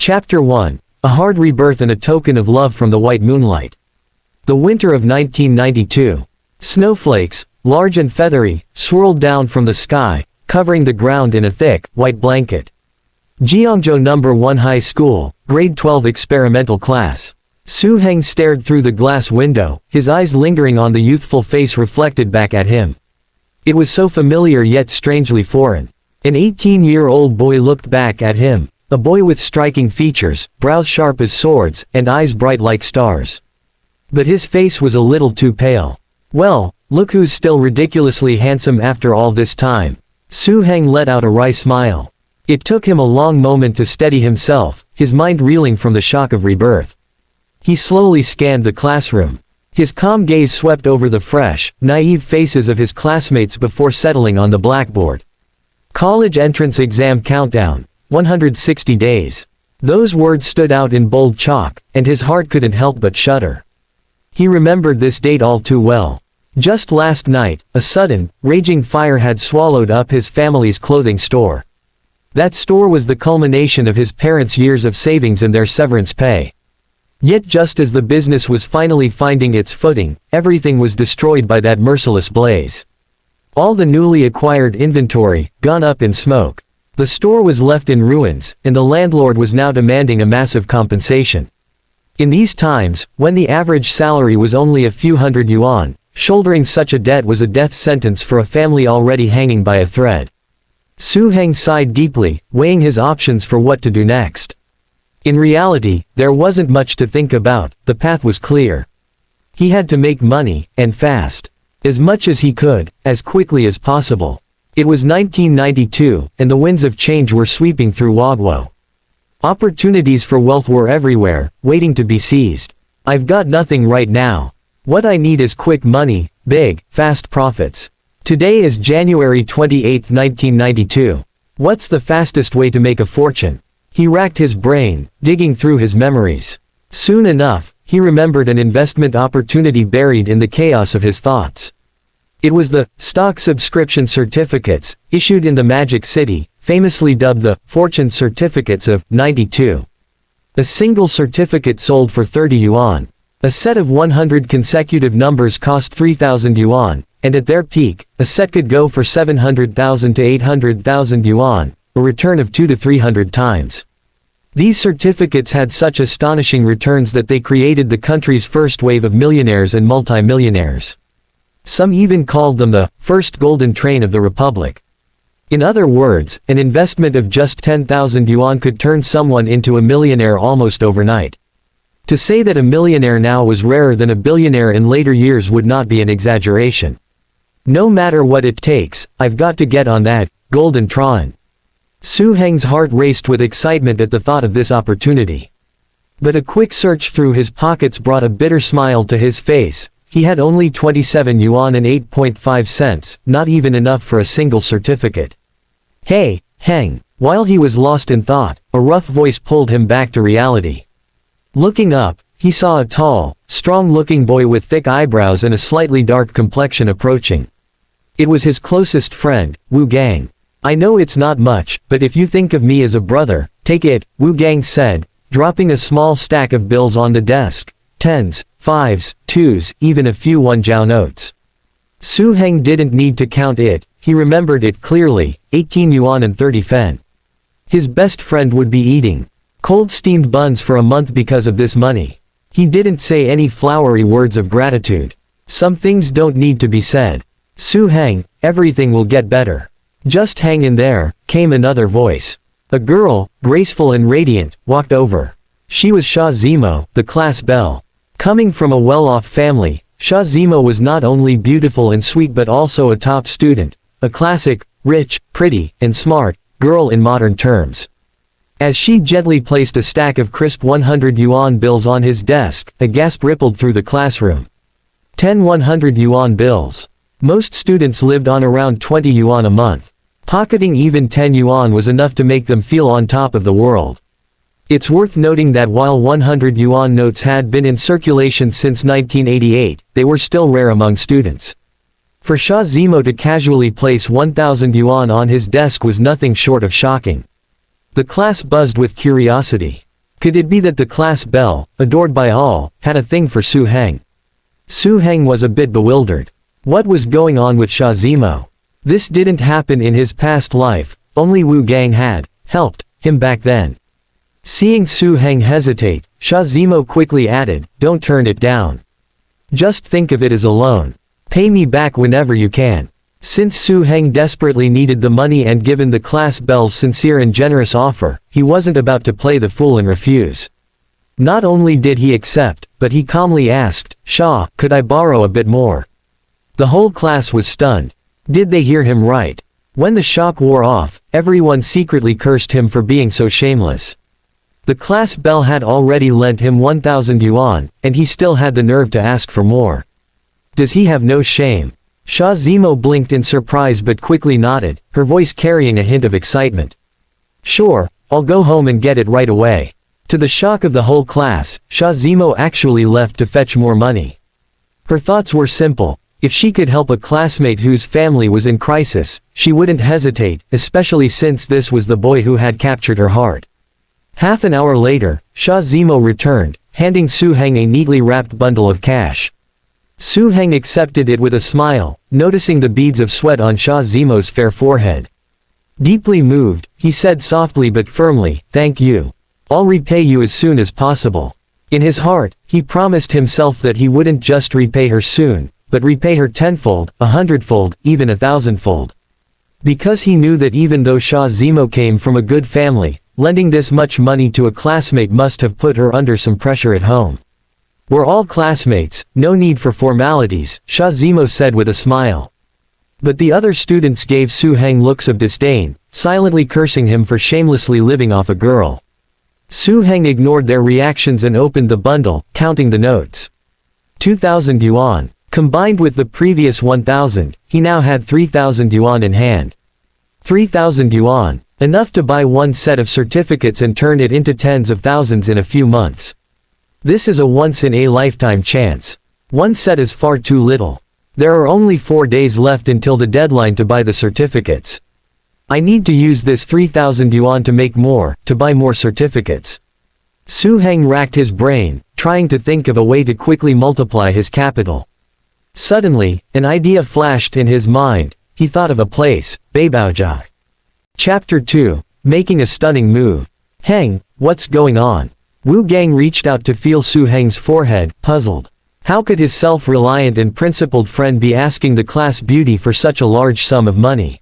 Chapter 1. A Hard Rebirth and a Token of Love from the White Moonlight. The winter of 1992. Snowflakes, large and feathery, swirled down from the sky, covering the ground in a thick, white blanket. Jeongjo No. 1 High School, Grade 12 Experimental Class. Soo-heng stared through the glass window, his eyes lingering on the youthful face reflected back at him. It was so familiar yet strangely foreign. An 18-year-old boy looked back at him, a boy with striking features, brows sharp as swords, and eyes bright like stars. But his face was a little too pale. Well, look who's still ridiculously handsome after all this time. Soo-heng let out a wry smile. It took him a long moment to steady himself, his mind reeling from the shock of rebirth. He slowly scanned the classroom. His calm gaze swept over the fresh, naive faces of his classmates before settling on the blackboard. College entrance exam countdown, 160 days. Those words stood out in bold chalk, and his heart couldn't help but shudder. He remembered this date all too well. Just last night, a sudden, raging fire had swallowed up his family's clothing store. That store was the culmination of his parents' years of savings and their severance pay. Yet just as the business was finally finding its footing, everything was destroyed by that merciless blaze. All the newly acquired inventory, gone up in smoke. The store was left in ruins, and the landlord was now demanding a massive compensation. In these times, when the average salary was only a few hundred yuan, shouldering such a debt was a death sentence for a family already hanging by a thread. Soo-heng sighed deeply, weighing his options for what to do next. In reality, there wasn't much to think about, the path was clear. He had to make money, and fast. As much as he could, as quickly as possible. It was 1992, and the winds of change were sweeping through Wagwo. Opportunities for wealth were everywhere, waiting to be seized. I've got nothing right now. What I need is quick money, big, fast profits. Today is January 28, 1992. What's the fastest way to make a fortune? He racked his brain, digging through his memories. Soon enough, he remembered an investment opportunity buried in the chaos of his thoughts. It was the stock subscription certificates, issued in the Magic City, famously dubbed the fortune certificates of 92. A single certificate sold for 30 yuan. A set of 100 consecutive numbers cost 3,000 yuan, and at their peak, a set could go for 700,000 to 800,000 yuan, a return of 200 to 300 times. These certificates had such astonishing returns that they created the country's first wave of millionaires and multimillionaires. Some even called them the first golden train of the Republic. In other words, an investment of just 10,000 yuan could turn someone into a millionaire almost overnight. To say that a millionaire now was rarer than a billionaire in later years would not be an exaggeration. No matter what it takes, I've got to get on that golden train. Soo-heng's heart raced with excitement at the thought of this opportunity. But a quick search through his pockets brought a bitter smile to his face. He had only 27 yuan and 8.5 cents, not even enough for a single certificate. Hey, Heng. While he was lost in thought, a rough voice pulled him back to reality. Looking up, he saw a tall, strong-looking boy with thick eyebrows and a slightly dark complexion approaching. It was his closest friend, Wu Gang. I know it's not much, but if you think of me as a brother, take it, Wu Gang said, dropping a small stack of bills on the desk. Tens, fives, twos, even a few 1 notes. Soo-heng didn't need to count it, he remembered it clearly, 18 yuan and 30 fen. His best friend would be eating cold steamed buns for a month because of this money. He didn't say any flowery words of gratitude. Some things don't need to be said. Soo-heng, everything will get better. Just hang in there, came another voice. A girl, graceful and radiant, walked over. She was Sha Zemo, the class belle. Coming from a well-off family, Sha Zemo was not only beautiful and sweet but also a top student, a classic, rich, pretty, and smart girl in modern terms. As she gently placed a stack of crisp 100 yuan bills on his desk, a gasp rippled through the classroom. 10 100 yuan bills. Most students lived on around 20 yuan a month. Pocketing even 10 yuan was enough to make them feel on top of the world. It's worth noting that while 100 yuan notes had been in circulation since 1988, they were still rare among students. For Sha Zemo to casually place 1,000 yuan on his desk was nothing short of shocking. The class buzzed with curiosity. Could it be that the class belle, adored by all, had a thing for Su Heng? Su Heng was a bit bewildered. What was going on with Sha Zimo? This didn't happen in his past life, only Wu Gang had helped him back then. Seeing Su Heng hesitate, Sha Zimo quickly added, "Don't turn it down. Just think of it as a loan. Pay me back whenever you can." Since Su Heng desperately needed the money and given the class belle's sincere and generous offer, he wasn't about to play the fool and refuse. Not only did he accept, but he calmly asked, "Sha, could I borrow a bit more?" The whole class was stunned. Did they hear him right? When the shock wore off, everyone secretly cursed him for being so shameless. The class belle had already lent him 1,000 yuan, and he still had the nerve to ask for more. Does he have no shame? Sha Zimo blinked in surprise but quickly nodded, her voice carrying a hint of excitement. "Sure, I'll go home and get it right away." To the shock of the whole class, Sha Zimo actually left to fetch more money. Her thoughts were simple. If she could help a classmate whose family was in crisis, she wouldn't hesitate, especially since this was the boy who had captured her heart. Half an hour later, Sha Zimo returned, handing Su Heng a neatly wrapped bundle of cash. Su Heng accepted it with a smile, noticing the beads of sweat on Sha Zimo's fair forehead. Deeply moved, he said softly but firmly, "Thank you. I'll repay you as soon as possible." In his heart, he promised himself that he wouldn't just repay her soon, but repay her tenfold, 100-fold, even 1,000-fold. Because he knew that even though Sha Zimo came from a good family, lending this much money to a classmate must have put her under some pressure at home. "We're all classmates, no need for formalities," Sha Zimo said with a smile. But the other students gave Su Heng looks of disdain, silently cursing him for shamelessly living off a girl. Su Heng ignored their reactions and opened the bundle, counting the notes. 2,000 yuan. Combined with the previous 1,000, he now had 3,000 yuan in hand. 3,000 yuan, enough to buy one set of certificates and turn it into tens of thousands in a few months. This is a once-in-a-lifetime chance. One set is far too little. There are only 4 days left until the deadline to buy the certificates. I need to use this 3,000 yuan to make more, to buy more certificates. Su Heng racked his brain, trying to think of a way to quickly multiply his capital. Suddenly, an idea flashed in his mind. He thought of a place, Beibaojia. Chapter 2, Making a Stunning Move. "Heng, what's going on?" Wu Gang reached out to feel Su Heng's forehead, puzzled. How could his self-reliant and principled friend be asking the class beauty for such a large sum of money?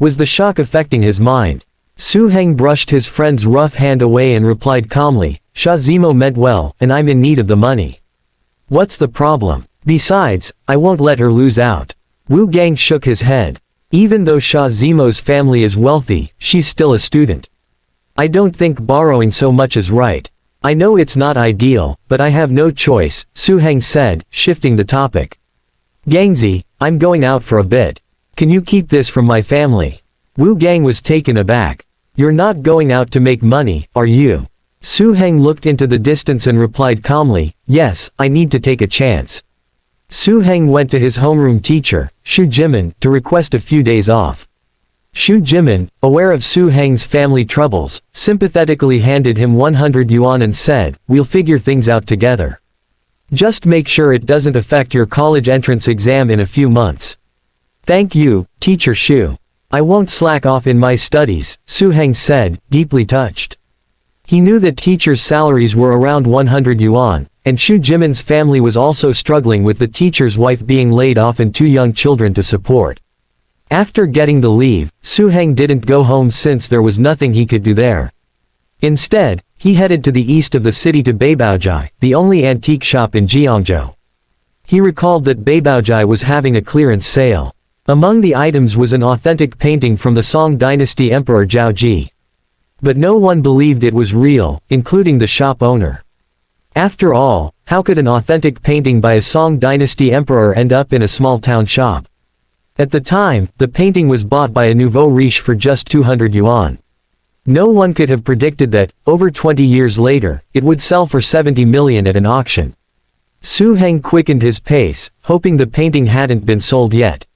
Was the shock affecting his mind? Su Heng brushed his friend's rough hand away and replied calmly, "Sha Zimo meant well, and I'm in need of the money. What's the problem? Besides, I won't let her lose out." Wu Gang shook his head. Even though Sha Zimo's family is wealthy, she's still a student. "I don't think borrowing so much is right. I know it's not ideal, but I have no choice," Su Heng said, shifting the topic. "Gangzi, I'm going out for a bit. Can you keep this from my family?" Wu Gang was taken aback. "You're not going out to make money, are you?" Su Heng looked into the distance and replied calmly, "Yes, I need to take a chance." Su Heng went to his homeroom teacher, Xu Jimin, to request a few days off. Xu Jimin, aware of Su Heng's family troubles, sympathetically handed him 100 yuan and said, "We'll figure things out together. Just make sure it doesn't affect your college entrance exam in a few months." "Thank you, Teacher Xu. I won't slack off in my studies," Su Heng said, deeply touched. He knew that teachers' salaries were around 100 yuan, and Xu Jimin's family was also struggling with the teacher's wife being laid off and 2 young children to support. After getting the leave, Su Heng didn't go home since there was nothing he could do there. Instead, he headed to the east of the city to Beibaojia, the only antique shop in Jiangzhou. He recalled that Beibaojia was having a clearance sale. Among the items was an authentic painting from the Song Dynasty Emperor Zhao Ji. But no one believed it was real, including the shop owner. After all, how could an authentic painting by a Song Dynasty emperor end up in a small town shop? At the time, the painting was bought by a nouveau riche for just 200 yuan. No one could have predicted that, over 20 years later, it would sell for 70 million at an auction. Su Heng quickened his pace, hoping the painting hadn't been sold yet.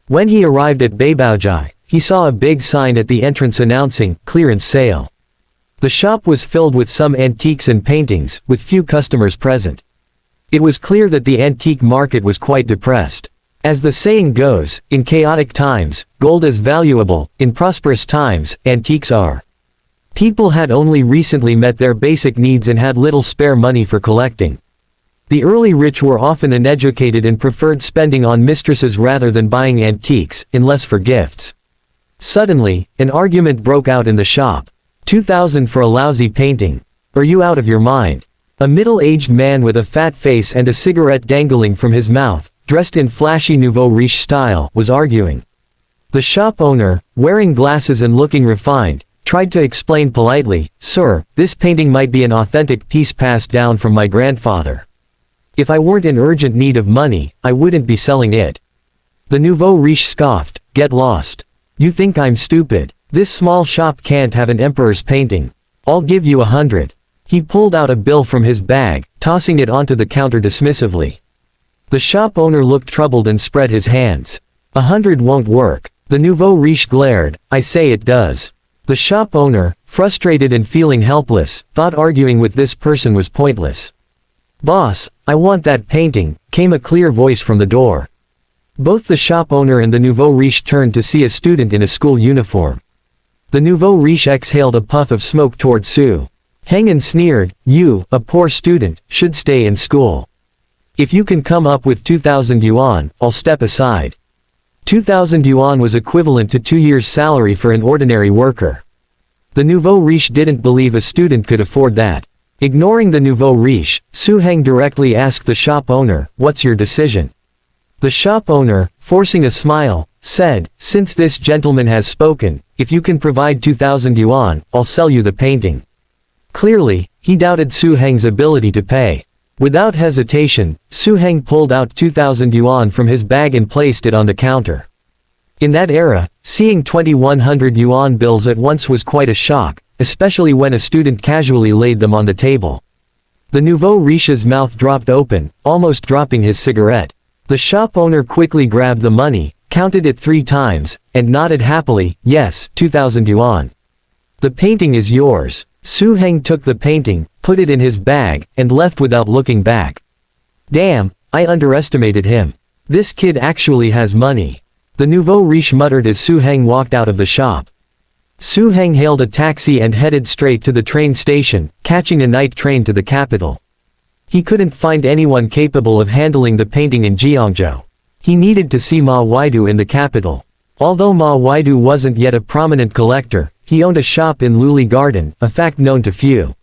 When he arrived at Beibaojia, he saw a big sign at the entrance announcing, "Clearance Sale." The shop was filled with some antiques and paintings, with few customers present. It was clear that the antique market was quite depressed. As the saying goes, in chaotic times, gold is valuable, in prosperous times, antiques are. People had only recently met their basic needs and had little spare money for collecting. The early rich were often uneducated and preferred spending on mistresses rather than buying antiques, unless for gifts. Suddenly, an argument broke out in the shop. 2,000 for a lousy painting. Are you out of your mind? A middle-aged man with a fat face and a cigarette dangling from his mouth, dressed in flashy nouveau riche style, was arguing. The shop owner, wearing glasses and looking refined, tried to explain politely, "Sir, this painting might be an authentic piece passed down from my grandfather. If I weren't in urgent need of money, I wouldn't be selling it." The nouveau riche scoffed, "Get lost. You think I'm stupid? This small shop can't have an emperor's painting. I'll give you 100. He pulled out a bill from his bag, tossing it onto the counter dismissively. The shop owner looked troubled and spread his hands. 100 won't work. The nouveau riche glared, "I say it does." The shop owner, frustrated and feeling helpless, thought arguing with this person was pointless. "Boss, I want that painting," came a clear voice from the door. Both the shop owner and the nouveau riche turned to see a student in a school uniform. The nouveau riche exhaled a puff of smoke toward Su Heng and sneered, "You, a poor student, should stay in school. If you can come up with 2,000 yuan, I'll step aside." 2,000 yuan was equivalent to 2 years' salary for an ordinary worker. The nouveau riche didn't believe a student could afford that. Ignoring the nouveau riche, Su Heng directly asked the shop owner, "What's your decision?" The shop owner, forcing a smile, said, "Since this gentleman has spoken, if you can provide 2,000 yuan, I'll sell you the painting." Clearly, he doubted Su Heng's ability to pay. Without hesitation, Su Heng pulled out 2,000 yuan from his bag and placed it on the counter. In that era, seeing 2,100 yuan bills at once was quite a shock, especially when a student casually laid them on the table. The nouveau riche's mouth dropped open, almost dropping his cigarette. The shop owner quickly grabbed the money, counted it 3 times, and nodded happily, "Yes, 2,000 yuan. The painting is yours." Su Heng took the painting, put it in his bag, and left without looking back. "Damn, I underestimated him. This kid actually has money." The nouveau riche muttered as Su Heng walked out of the shop. Su Heng hailed a taxi and headed straight to the train station, catching a night train to the capital. He couldn't find anyone capable of handling the painting in Jiangzhou. He needed to see Ma Waidu in the capital. Although Ma Waidu wasn't yet a prominent collector, he owned a shop in Luli Garden, a fact known to few.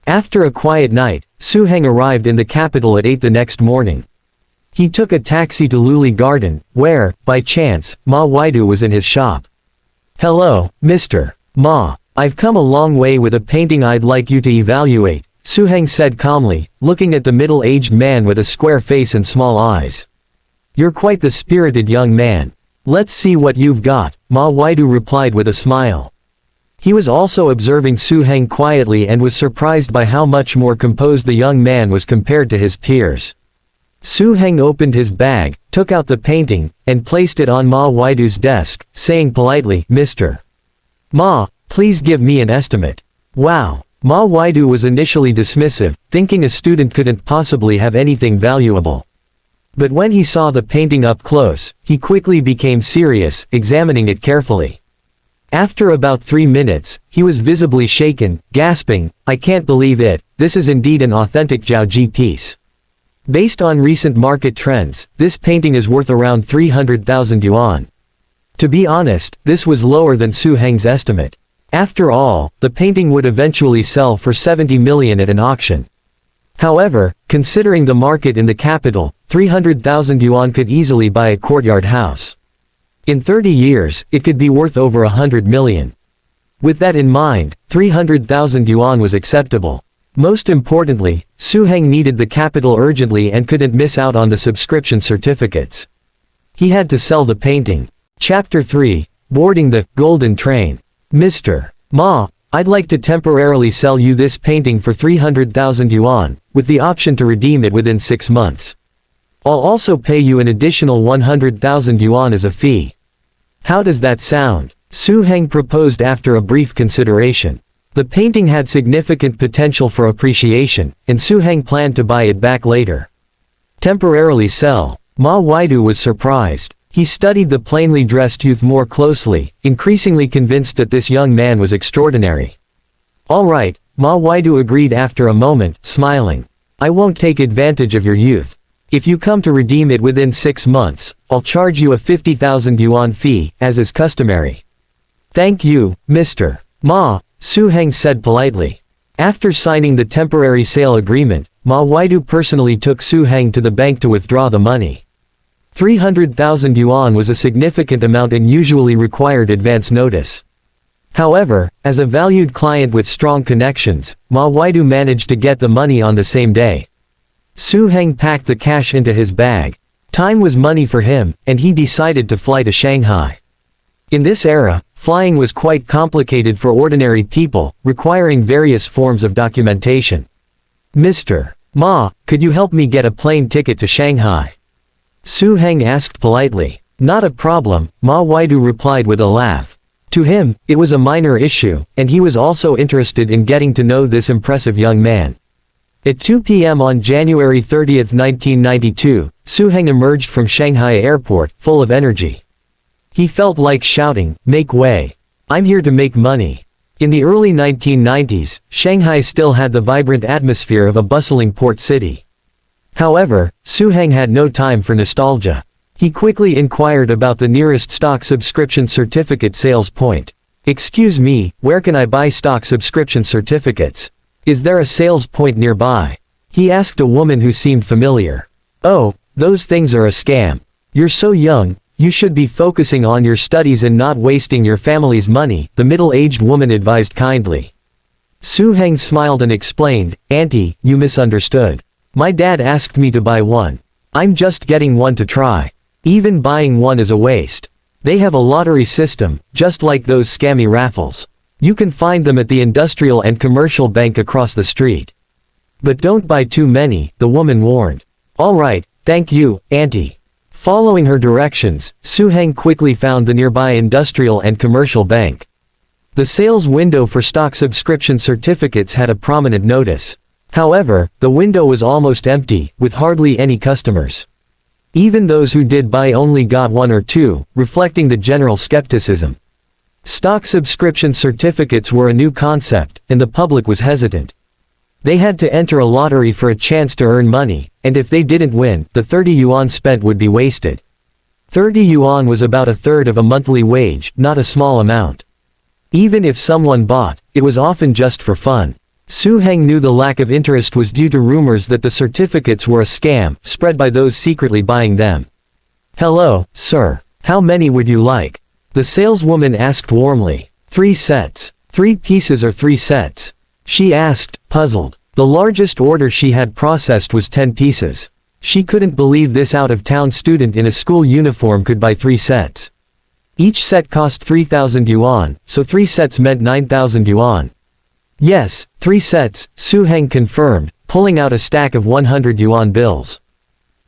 After a quiet night, Su Heng arrived in the capital at 8 the next morning. He took a taxi to Luli Garden, where, by chance, Ma Waidu was in his shop. "Hello, Mr. Ma. I've come a long way with a painting I'd like you to evaluate," Su Heng said calmly, looking at the middle-aged man with a square face and small eyes. "You're quite the spirited young man. Let's see what you've got," Ma Waidu replied with a smile. He was also observing Su Heng quietly and was surprised by how much more composed the young man was compared to his peers. Su Heng opened his bag, took out the painting, and placed it on Ma Waidu's desk, saying politely, "Mr. Ma, please give me an estimate." "Wow." Ma Waidu was initially dismissive, thinking a student couldn't possibly have anything valuable. But when he saw the painting up close, he quickly became serious, examining it carefully. After about 3 minutes, he was visibly shaken, gasping, "I can't believe it, this is indeed an authentic Zhaoji piece. Based on recent market trends, this painting is worth around 300,000 yuan. To be honest, this was lower than Su Heng's estimate. After all, the painting would eventually sell for 70 million at an auction. However, considering the market in the capital, 300,000 yuan could easily buy a courtyard house. In 30 years, it could be worth over 100 million. With that in mind, 300,000 yuan was acceptable. Most importantly, Su Heng needed the capital urgently and couldn't miss out on the subscription certificates. He had to sell the painting. Chapter 3, Boarding the Golden Train. "Mr. Ma, I'd like to temporarily sell you this painting for 300,000 yuan, with the option to redeem it within 6 months. I'll also pay you an additional 100,000 yuan as a fee. How does that sound?" Su Heng proposed after a brief consideration. The painting had significant potential for appreciation, and Suheng planned to buy it back later. Temporarily sell. Ma Waidu was surprised. He studied the plainly dressed youth more closely, increasingly convinced that this young man was extraordinary. All right, Ma Waidu agreed after a moment, smiling. I won't take advantage of your youth. If you come to redeem it within 6 months, I'll charge you a 50,000 yuan fee, as is customary. Thank you, Mr. Ma, Suheng said politely. After signing the temporary sale agreement, Ma Waidu personally took Suheng to the bank to withdraw the money. 300,000 yuan was a significant amount and usually required advance notice. However, as a valued client with strong connections, Ma Waidu managed to get the money on the same day. Suheng packed the cash into his bag. Time was money for him, and he decided to fly to Shanghai. In this era, flying was quite complicated for ordinary people, requiring various forms of documentation. Mr. Ma, could you help me get a plane ticket to Shanghai? Suheng asked politely. Not a problem, Ma Waidu replied with a laugh. To him, it was a minor issue, and he was also interested in getting to know this impressive young man. At 2 p.m. on January 30, 1992, Suheng emerged from Shanghai airport, full of energy. He felt like shouting, "Make way! I'm here to make money." In the early 1990s, Shanghai still had the vibrant atmosphere of a bustling port city. However, Suheng had no time for nostalgia. He quickly inquired about the nearest stock subscription certificate sales point. "Excuse me, where can I buy stock subscription certificates? Is there a sales point nearby?" he asked a woman who seemed familiar. "Oh, those things are a scam. You're so young, you should be focusing on your studies and not wasting your family's money," the middle-aged woman advised kindly. Suheng smiled and explained, "Auntie, you misunderstood. My dad asked me to buy one. I'm just getting one to try. Even buying one is a waste. They have a lottery system, just like those scammy raffles. You can find them at the Industrial and Commercial Bank across the street. But don't buy too many," the woman warned. "All right, thank you, Auntie." Following her directions, Suheng quickly found the nearby Industrial and Commercial Bank. The sales window for stock subscription certificates had a prominent notice. However, the window was almost empty, with hardly any customers. Even those who did buy only got one or two, reflecting the general skepticism. Stock subscription certificates were a new concept, and the public was hesitant. They had to enter a lottery for a chance to earn money, and if they didn't win, the 30 yuan spent would be wasted. 30 yuan was about a third of a monthly wage, not a small amount. Even if someone bought, it was often just for fun. Suheng knew the lack of interest was due to rumors that the certificates were a scam, spread by those secretly buying them. "Hello, sir. How many would you like?" the saleswoman asked warmly. 3 sets. 3 pieces or 3 sets?" she asked, puzzled. The largest order she had processed was 10 pieces. She couldn't believe this out-of-town student in a school uniform could buy 3 sets. Each set cost 3,000 yuan, so 3 sets meant 9,000 yuan. "Yes, 3 sets, Suheng confirmed, pulling out a stack of 100 yuan bills.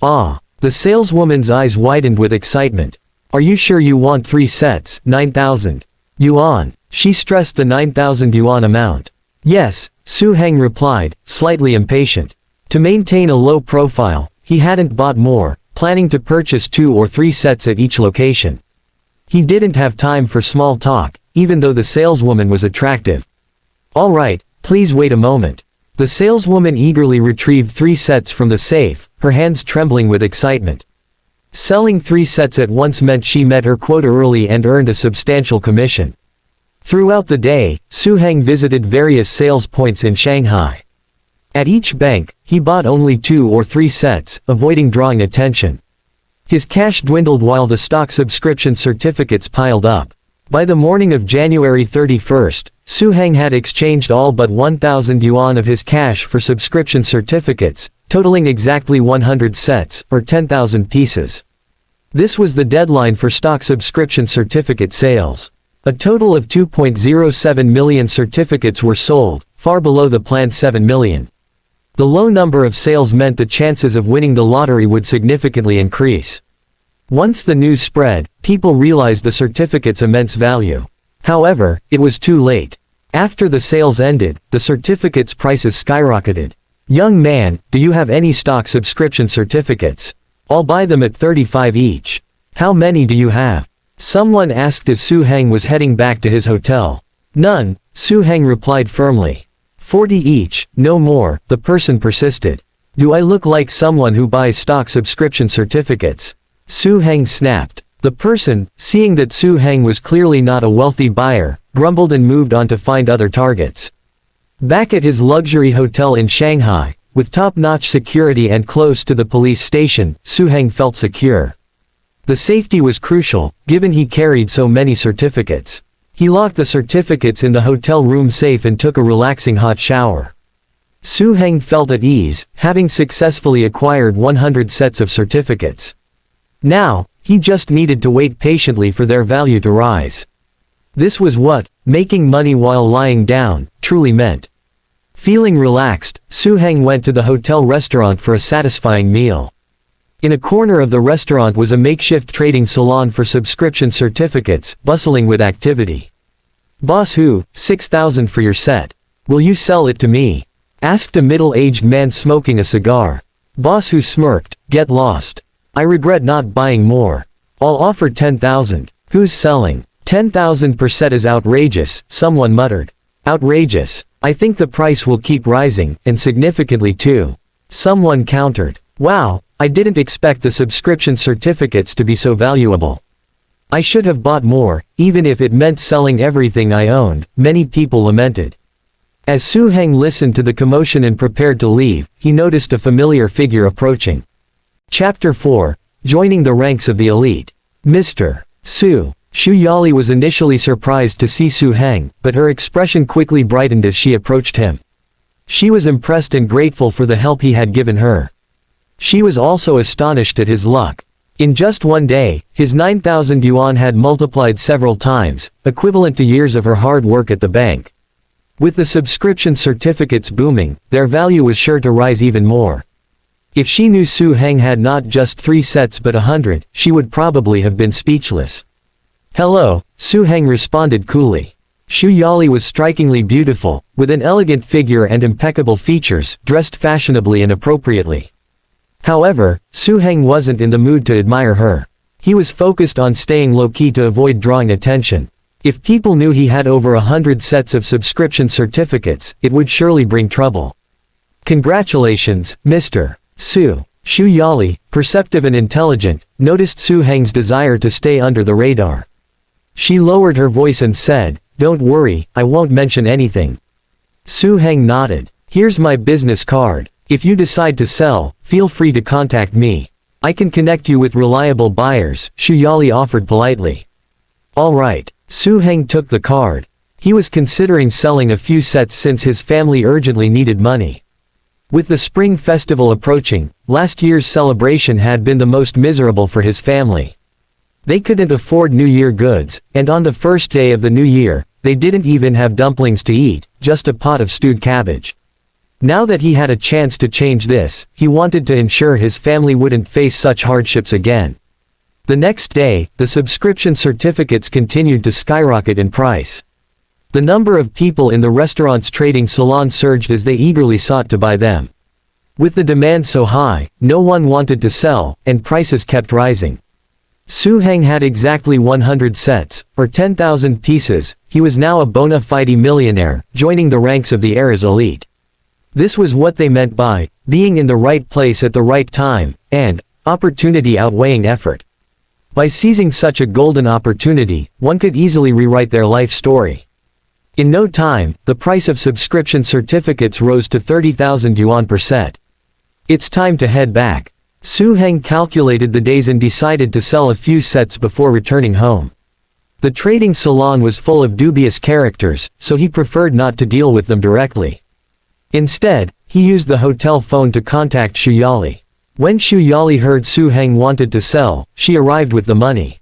"Ah." The saleswoman's eyes widened with excitement. "Are you sure you want 3 sets, 9,000 yuan?" She stressed the 9,000 yuan amount. "Yes," Suheng replied, slightly impatient. To maintain a low profile, he hadn't bought more, planning to purchase 2 or 3 sets at each location. He didn't have time for small talk, even though the saleswoman was attractive. "All right, please wait a moment." The saleswoman eagerly retrieved 3 sets from the safe, her hands trembling with excitement. Selling 3 sets at once meant she met her quota early and earned a substantial commission. Throughout the day, Suheng visited various sales points in Shanghai. At each bank, he bought only 2 or 3 sets, avoiding drawing attention. His cash dwindled while the stock subscription certificates piled up. By the morning of January 31st, Suheng had exchanged all but 1,000 yuan of his cash for subscription certificates, totaling exactly 100 sets, or 10,000 pieces. This was the deadline for stock subscription certificate sales. A total of 2.07 million certificates were sold, far below the planned 7 million. The low number of sales meant the chances of winning the lottery would significantly increase. Once the news spread, people realized the certificate's immense value. However, it was too late. After the sales ended, the certificates' prices skyrocketed. "Young man, do you have any stock subscription certificates? I'll buy them at 35 each. How many do you have?" Someone asked as Su Heng was heading back to his hotel. "None," Su Heng replied firmly. 40 each, no more, the person persisted. "Do I look like someone who buys stock subscription certificates?" Su Heng snapped. The person, seeing that Su Heng was clearly not a wealthy buyer, grumbled and moved on to find other targets. Back at his luxury hotel in Shanghai, with top-notch security and close to the police station, Su Heng felt secure. The safety was crucial, given he carried so many certificates. He locked the certificates in the hotel room safe and took a relaxing hot shower. Su Heng felt at ease, having successfully acquired 100 sets of certificates. Now, he just needed to wait patiently for their value to rise. This was what making money while lying down truly meant. Feeling relaxed, Su Heng went to the hotel restaurant for a satisfying meal. In a corner of the restaurant was a makeshift trading salon for subscription certificates, bustling with activity. "Boss who, 6,000 for your set. Will you sell it to me?" asked a middle-aged man smoking a cigar. Boss who smirked, "Get lost. I regret not buying more. I'll offer 10,000. Who's selling? 10,000 per set is outrageous," someone muttered. "Outrageous. I think the price will keep rising, and significantly too," someone countered. "Wow, I didn't expect the subscription certificates to be so valuable. I should have bought more, even if it meant selling everything I owned," many people lamented. As Su Heng listened to the commotion and prepared to leave, he noticed a familiar figure approaching. Chapter 4. Joining the ranks of the elite. Mr. Su. Xu Yali was initially surprised to see Su Heng, but her expression quickly brightened as she approached him. She was impressed and grateful for the help he had given her. She was also astonished at his luck. In just one day, his 9,000 yuan had multiplied several times, equivalent to years of her hard work at the bank. With the subscription certificates booming, their value was sure to rise even more. If she knew Su Heng had not just 3 sets but 100, she would probably have been speechless. "Hello," Su Heng responded coolly. Xu Yali was strikingly beautiful, with an elegant figure and impeccable features, dressed fashionably and appropriately. However, Su Heng wasn't in the mood to admire her. He was focused on staying low-key to avoid drawing attention. If people knew he had over 100 sets of subscription certificates, it would surely bring trouble. "Congratulations, Mr. Su." Xu Yali, perceptive and intelligent, noticed Su Heng's desire to stay under the radar. She lowered her voice and said, "Don't worry, I won't mention anything." Su Heng nodded. "Here's my business card. If you decide to sell, feel free to contact me. I can connect you with reliable buyers," Xu Yali offered politely. "All right." Su Heng took the card. He was considering selling a few sets since his family urgently needed money. With the Spring Festival approaching, last year's celebration had been the most miserable for his family. They couldn't afford New Year goods, and on the first day of the new year, they didn't even have dumplings to eat, just a pot of stewed cabbage. Now that he had a chance to change this, he wanted to ensure his family wouldn't face such hardships again. The next day, the subscription certificates continued to skyrocket in price. The number of people in the restaurant's trading salon surged as they eagerly sought to buy them. With the demand so high, no one wanted to sell, and prices kept rising. Su Heng had exactly 100 sets, or 10,000 pieces. He was now a bona fide millionaire, joining the ranks of the era's elite. This was what they meant by being in the right place at the right time, and opportunity outweighing effort. By seizing such a golden opportunity, one could easily rewrite their life story. In no time, the price of subscription certificates rose to 30,000 yuan per set. It's time to head back. Su Heng calculated the days and decided to sell a few sets before returning home. The trading salon was full of dubious characters, so he preferred not to deal with them directly. Instead, he used the hotel phone to contact Xu Yali. When Xu Yali heard Su Heng wanted to sell, she arrived with the money.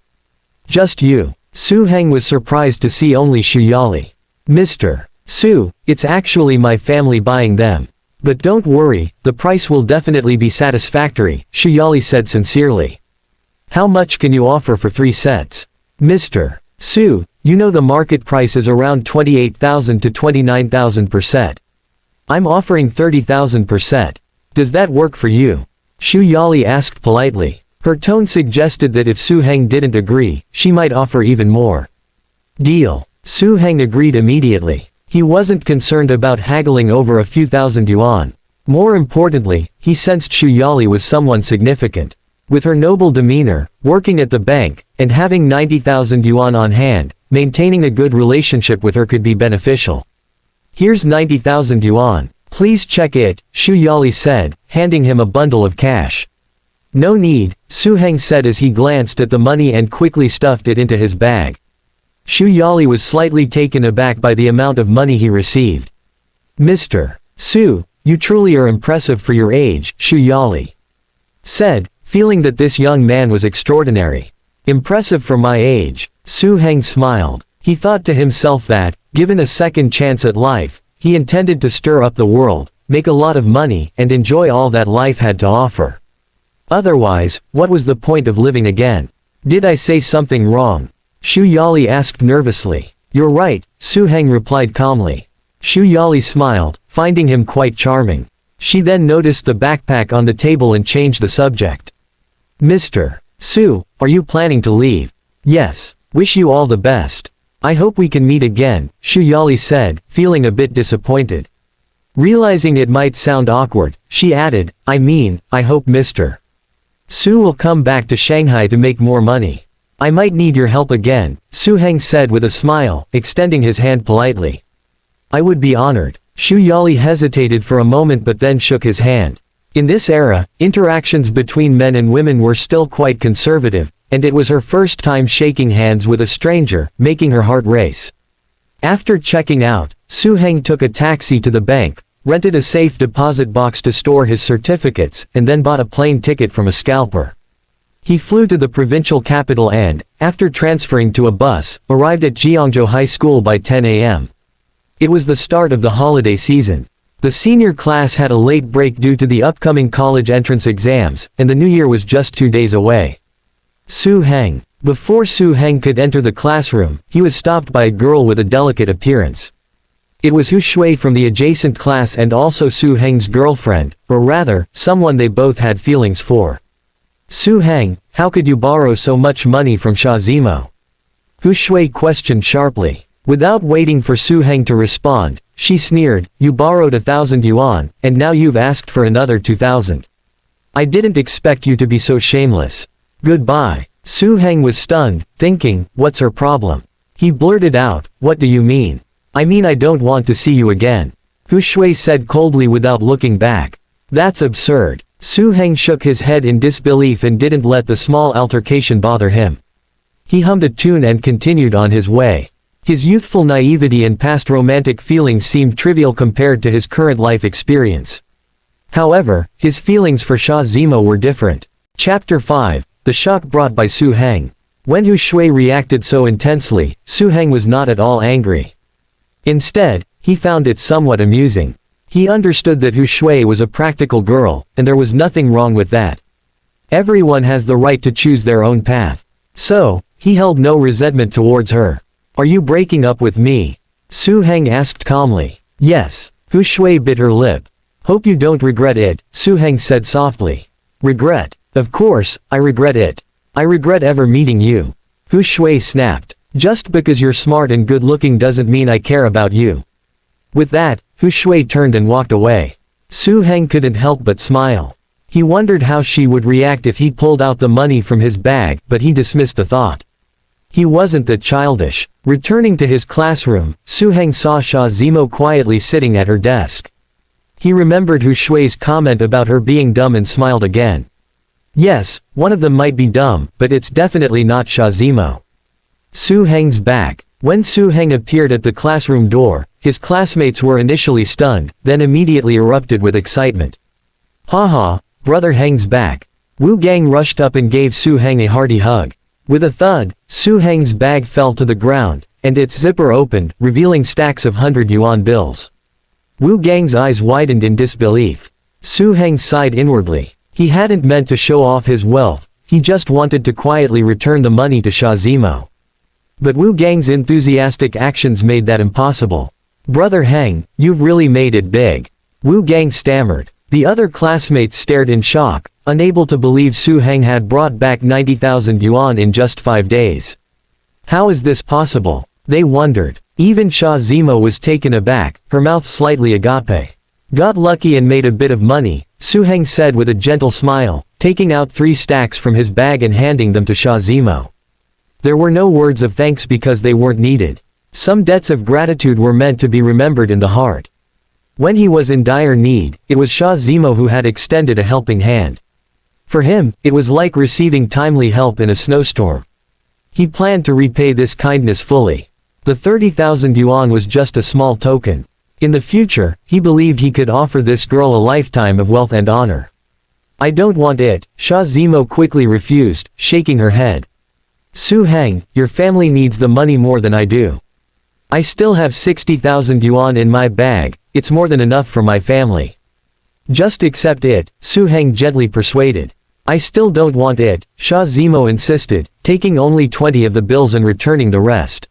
"Just you." Su Heng was surprised to see only Xu Yali. "Mr. Su, it's actually my family buying them. But don't worry, the price will definitely be satisfactory," Xu Yali said sincerely. "How much can you offer for 3 sets?" "Mr. Su, You know the market price is around 28,000 to 29,000 per set. I'm offering 30,000 per set. Does that work for you? Xu Yali asked politely. Her tone suggested that if Su Heng didn't agree, she might offer even more. Deal. Su Heng agreed immediately. He wasn't concerned about haggling over a few thousand yuan. More importantly, he sensed Xu Yali was someone significant. With her noble demeanor, working at the bank, and having 90,000 yuan on hand, maintaining a good relationship with her could be beneficial. Here's 90,000 yuan. Please check it, Xu Yali said, handing him a bundle of cash. No need, Su Heng said as he glanced at the money and quickly stuffed it into his bag. Xu Yali was slightly taken aback by the amount of money he received. Mr. Su, you truly are impressive for your age, Xu Yali said, feeling that this young man was extraordinary. Impressive for my age, Su Heng smiled. He thought to himself that, given a second chance at life, he intended to stir up the world, make a lot of money, and enjoy all that life had to offer. Otherwise, what was the point of living again? Did I say something wrong? Xu Yali asked nervously. You're right, Su Heng replied calmly. Xu Yali smiled, finding him quite charming. She then noticed the backpack on the table and changed the subject. Mr. Su, are you planning to leave? Yes. Wish you all the best. I hope we can meet again, Xu Yali said, feeling a bit disappointed. Realizing it might sound awkward, she added, I hope Mr. Su will come back to Shanghai to make more money. I might need your help again, Su Heng said with a smile, extending his hand politely. I would be honored. Xu Yali hesitated for a moment but then shook his hand. In this era, interactions between men and women were still quite conservative, and it was her first time shaking hands with a stranger, making her heart race. After checking out, Su Heng took a taxi to the bank, rented a safe deposit box to store his certificates, and then bought a plane ticket from a scalper. He flew to the provincial capital and, after transferring to a bus, arrived at Jiangzhou High School by 10 a.m. It was the start of the holiday season. The senior class had a late break due to the upcoming college entrance exams, and the new year was just 2 days away. Su Heng. Before Su Heng could enter the classroom, he was stopped by a girl with a delicate appearance. It was Hu Shui from the adjacent class and also Su Heng's girlfriend, or rather, someone they both had feelings for. Su Heng, how could you borrow so much money from Sha Zimo? Hu Shui questioned sharply. Without waiting for Su Heng to respond, she sneered, you borrowed 1,000 yuan, and now you've asked for another 2,000. I didn't expect you to be so shameless. Goodbye. Su Heng was stunned, thinking, what's her problem? He blurted out, what do you mean? I don't want to see you again. Hu Shui said coldly without looking back. That's absurd. Su Heng shook his head in disbelief and didn't let the small altercation bother him. He hummed a tune and continued on his way. His youthful naivety and past romantic feelings seemed trivial compared to his current life experience. However, his feelings for Sha Zimo were different. Chapter 5. The shock brought by Su Heng. When Hu Shui reacted so intensely, Su Heng was not at all angry. Instead, he found it somewhat amusing. He understood that Hu Shui was a practical girl, and there was nothing wrong with that. Everyone has the right to choose their own path. So, he held no resentment towards her. Are you breaking up with me? Su Heng asked calmly. Yes. Hu Shui bit her lip. Hope you don't regret it, Su Heng said softly. Regret? Of course, I regret it. I regret ever meeting you. Hu Shui snapped. Just because you're smart and good-looking doesn't mean I care about you. With that, Hu Shui turned and walked away. Su Heng couldn't help but smile. He wondered how she would react if he pulled out the money from his bag, but he dismissed the thought. He wasn't that childish. Returning to his classroom, Su Heng saw Sha Zimo quietly sitting at her desk. He remembered Hu Shui's comment about her being dumb and smiled again. Yes, one of them might be dumb, but it's definitely not Sha Zimo. Su Heng's back. When Su Heng appeared at the classroom door, his classmates were initially stunned, then immediately erupted with excitement. Haha, brother Heng's back. Wu Gang rushed up and gave Su Heng a hearty hug. With a thud, Su Heng's bag fell to the ground, and its zipper opened, revealing stacks of 100 yuan bills. Wu Gang's eyes widened in disbelief. Su Heng sighed inwardly. He hadn't meant to show off his wealth, he just wanted to quietly return the money to Sha Zimo. But Wu Gang's enthusiastic actions made that impossible. "Brother Heng, you've really made it big," Wu Gang stammered. The other classmates stared in shock, unable to believe Su Heng had brought back 90,000 yuan in just 5 days. How is this possible? They wondered. Even Sha Zimo was taken aback, her mouth slightly agape. "Got lucky and made a bit of money," Su Heng said with a gentle smile, taking out 3 stacks from his bag and handing them to Sha Zimo. There were no words of thanks because they weren't needed. Some debts of gratitude were meant to be remembered in the heart. When he was in dire need, it was Sha Zimo who had extended a helping hand. For him, it was like receiving timely help in a snowstorm. He planned to repay this kindness fully. The 30,000 yuan was just a small token. In the future, he believed he could offer this girl a lifetime of wealth and honor. "I don't want it," Sha Zimo quickly refused, shaking her head. "Su Heng, your family needs the money more than I do. I still have 60,000 yuan in my bag, it's more than enough for my family." "Just accept it," Su Heng gently persuaded. "I still don't want it," Sha Zimo insisted, taking only 20 of the bills and returning the rest.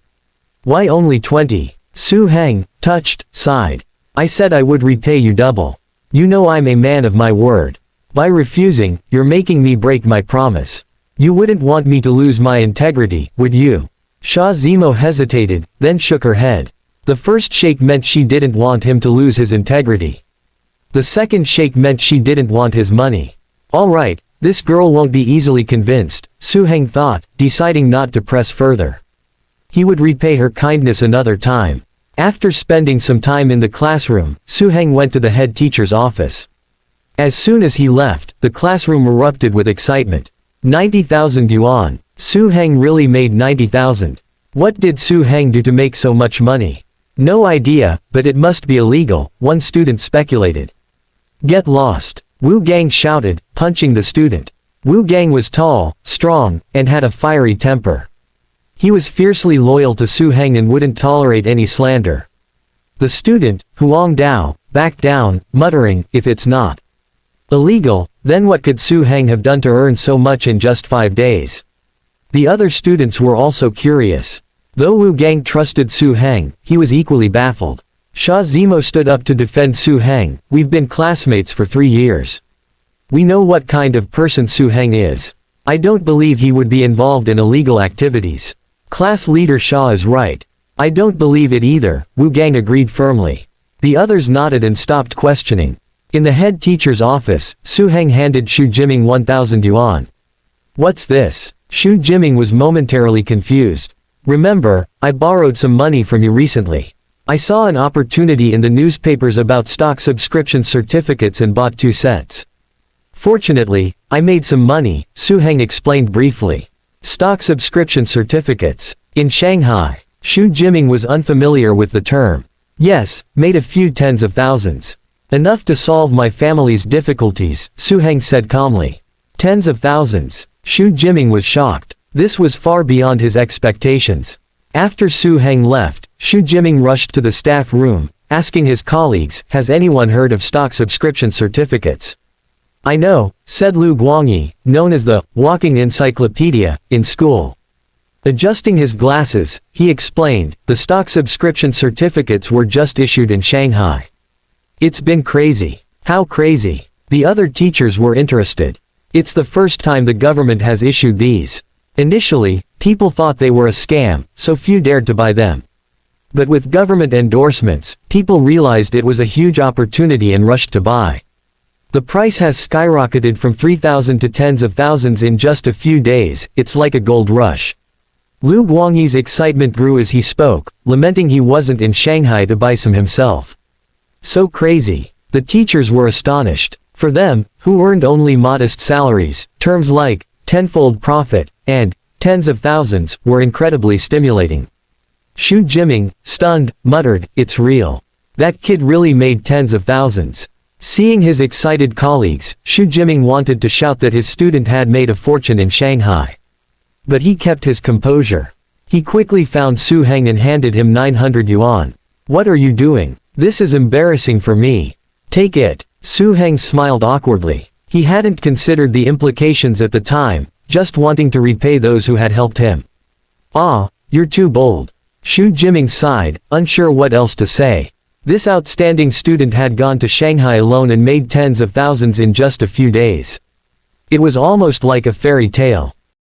"Why only 20? Su Heng, touched, sighed. "I said I would repay you double. You know I'm a man of my word. By refusing, you're making me break my promise. You wouldn't want me to lose my integrity, would you?" Sha Zimo hesitated, then shook her head. The first shake meant she didn't want him to lose his integrity. The second shake meant she didn't want his money. All right, this girl won't be easily convinced, Su Heng thought, deciding not to press further. He would repay her kindness another time. After spending some time in the classroom, Su Heng went to the head teacher's office. As soon as he left, the classroom erupted with excitement. 90,000 yuan. Su Heng really made 90,000. What did Su Heng do to make so much money? No idea, but it must be illegal, one student speculated. "Get lost," Wu Gang shouted, punching the student. Wu Gang was tall, strong, and had a fiery temper. He was fiercely loyal to Su Heng and wouldn't tolerate any slander. The student, Huang Dao, backed down, muttering, "If it's not illegal, then what could Su Heng have done to earn so much in just 5 days?" The other students were also curious. Though Wu Gang trusted Su Heng, he was equally baffled. Sha Zimo stood up to defend Su Heng. "We've been classmates for 3 years. We know what kind of person Su Heng is. I don't believe he would be involved in illegal activities." Class leader Sha is right. "I don't believe it either," Wu Gang agreed firmly. The others nodded and stopped questioning. In the head teacher's office, Su Heng handed Xu Jiming 1,000 yuan. "What's this?" Xu Jiming was momentarily confused. "Remember, I borrowed some money from you recently. I saw an opportunity in the newspapers about stock subscription certificates and bought 2 sets. Fortunately, I made some money," Su Heng explained briefly. Stock subscription certificates. In Shanghai, Xu Jiming was unfamiliar with the term. "Yes, made a few tens of thousands. Enough to solve my family's difficulties," Su Heng said calmly. "Tens of thousands." Xu Jiming was shocked. This was far beyond his expectations. After Su Heng left, Xu Jiming rushed to the staff room, asking his colleagues, "Has anyone heard of stock subscription certificates?" "I know," said Lu Guangyi, known as the walking encyclopedia, in school. Adjusting his glasses, he explained, "The stock subscription certificates were just issued in Shanghai." "It's been crazy." "How crazy?" The other teachers were interested. "It's the first time the government has issued these. Initially, people thought they were a scam, so few dared to buy them. But with government endorsements, people realized it was a huge opportunity and rushed to buy. The price has skyrocketed from 3,000 to tens of thousands in just a few days. It's like a gold rush." Lu Guangyi's excitement grew as he spoke, lamenting he wasn't in Shanghai to buy some himself. So crazy. The teachers were astonished. For them, who earned only modest salaries, terms like tenfold profit and tens of thousands were incredibly stimulating. Xu Jiming, stunned, muttered, "It's real. That kid really made tens of thousands." Seeing his excited colleagues, Xu Jiming wanted to shout that his student had made a fortune in Shanghai. But he kept his composure. He quickly found Su Heng and handed him 900 yuan. "What are you doing? This is embarrassing for me." "Take it." Su Heng smiled awkwardly. He hadn't considered the implications at the time, just wanting to repay those who had helped him. "Ah, You're too bold. Xu Jiming sighed, unsure what else to say. This outstanding student had gone to Shanghai alone and made tens of thousands in just a few days. It was almost like a fairy tale.